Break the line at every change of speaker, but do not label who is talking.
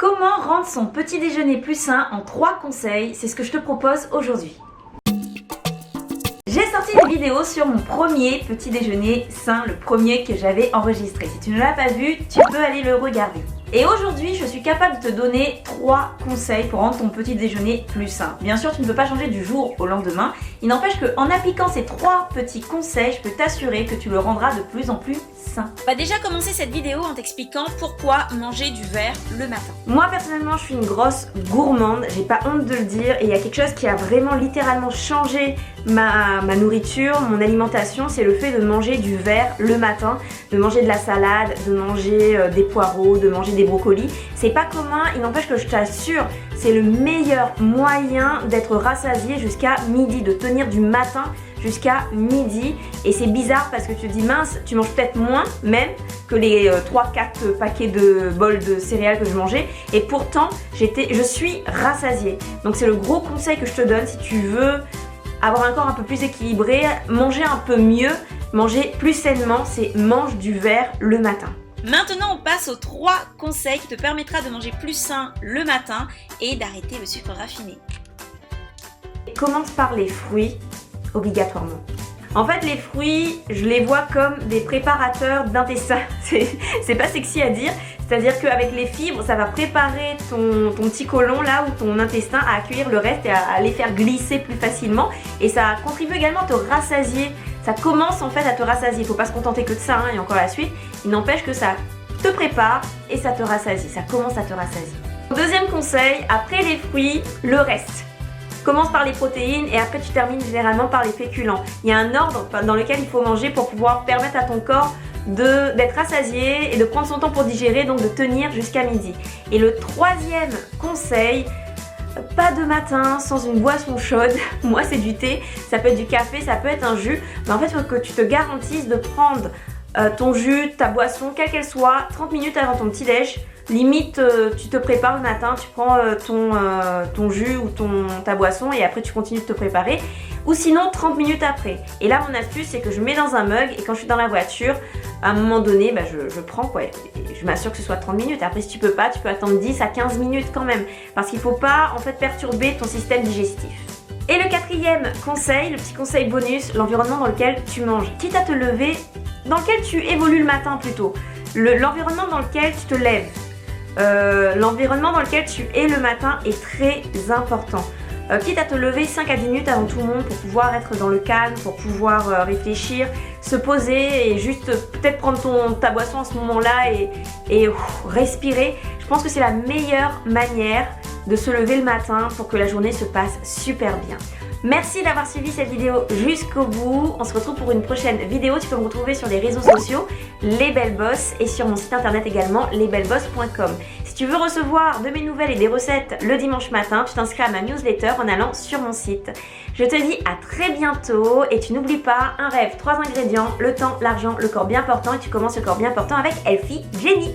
Comment rendre son petit déjeuner plus sain en 3 conseils, c'est ce que je te propose aujourd'hui. J'ai sorti une vidéo sur mon premier petit déjeuner sain, le premier que j'avais enregistré. Si tu ne l'as pas vu, tu peux aller le regarder. Et aujourd'hui, je suis capable de te donner 3 conseils pour rendre ton petit déjeuner plus sain. Bien sûr, tu ne peux pas changer du jour au lendemain. Il n'empêche qu'en appliquant ces 3 petits conseils, je peux t'assurer que tu le rendras de plus en plus sain.
On va déjà commencer cette vidéo en t'expliquant pourquoi manger du vert le matin.
Moi personnellement, je suis une grosse gourmande, j'ai pas honte de le dire, et il y a quelque chose qui a vraiment littéralement changé ma nourriture, mon alimentation, c'est le fait de manger du vert le matin, de manger de la salade, de manger des poireaux, de manger des brocolis. C'est pas commun, il n'empêche que je t'assure, c'est le meilleur moyen d'être rassasié jusqu'à midi, de tenir du matin jusqu'à midi. Et c'est bizarre parce que tu te dis mince, tu manges peut-être moins même que les 3-4 paquets de bols de céréales que je mangeais, et pourtant je suis rassasiée. Donc c'est le gros conseil que je te donne si tu veux avoir un corps un peu plus équilibré, manger un peu mieux, manger plus sainement, c'est mange du vert le matin.
Maintenant, on passe aux 3 conseils qui te permettra de manger plus sain le matin et d'arrêter le sucre raffiné.
Commence par les fruits, obligatoirement. En fait, les fruits, je les vois comme des préparateurs d'intestin. C'est pas sexy à dire. C'est-à-dire qu'avec les fibres, ça va préparer ton petit côlon là, ou ton intestin à accueillir le reste et à les faire glisser plus facilement. Et ça contribue également à te rassasier. Ça commence en fait à te rassasier. Il ne faut pas se contenter que de ça, hein, et encore la suite. Il n'empêche que ça te prépare et ça te rassasie. Ça commence à te rassasier. Deuxième conseil, après les fruits, le reste. Commence par les protéines et après tu termines généralement par les féculents. Il y a un ordre dans lequel il faut manger pour pouvoir permettre à ton corps d'être rassasié et de prendre son temps pour digérer, donc de tenir jusqu'à midi. Et le troisième conseil, pas de matin sans une boisson chaude. Moi c'est du thé, ça peut être du café, ça peut être un jus. Mais en fait il faut que tu te garantisses de prendre ton jus, ta boisson, quelle qu'elle soit, 30 minutes avant ton petit déj. Limite, tu te prépares le matin, tu prends ton jus ou ta boisson et après tu continues de te préparer. Ou sinon 30 minutes après. Et là mon astuce c'est que je mets dans un mug et quand je suis dans la voiture, à un moment donné, je prends quoi. Et je m'assure que ce soit 30 minutes. Après si tu peux pas, tu peux attendre 10 à 15 minutes quand même. Parce qu'il ne faut pas en fait perturber ton système digestif. Et le quatrième conseil, le petit conseil bonus, l'environnement dans lequel tu manges. Quitte à te lever, dans lequel tu évolues le matin plutôt. L'environnement dans lequel tu te lèves. L'environnement dans lequel tu es le matin est très important. Quitte à te lever 5 à 10 minutes avant tout le monde pour pouvoir être dans le calme, pour pouvoir réfléchir, se poser et juste peut-être prendre ta boisson à ce moment-là et respirer. Je pense que c'est la meilleure manière de se lever le matin pour que la journée se passe super bien. Merci d'avoir suivi cette vidéo jusqu'au bout. On se retrouve pour une prochaine vidéo. Tu peux me retrouver sur les réseaux sociaux, Les Belles Bosses, et sur mon site internet également, lesbellebosses.com. Si tu veux recevoir de mes nouvelles et des recettes le dimanche matin, tu t'inscris à ma newsletter en allant sur mon site. Je te dis à très bientôt et tu n'oublies pas, un rêve, 3 ingrédients, le temps, l'argent, le corps bien portant, et tu commences le corps bien portant avec Healthy Jenny.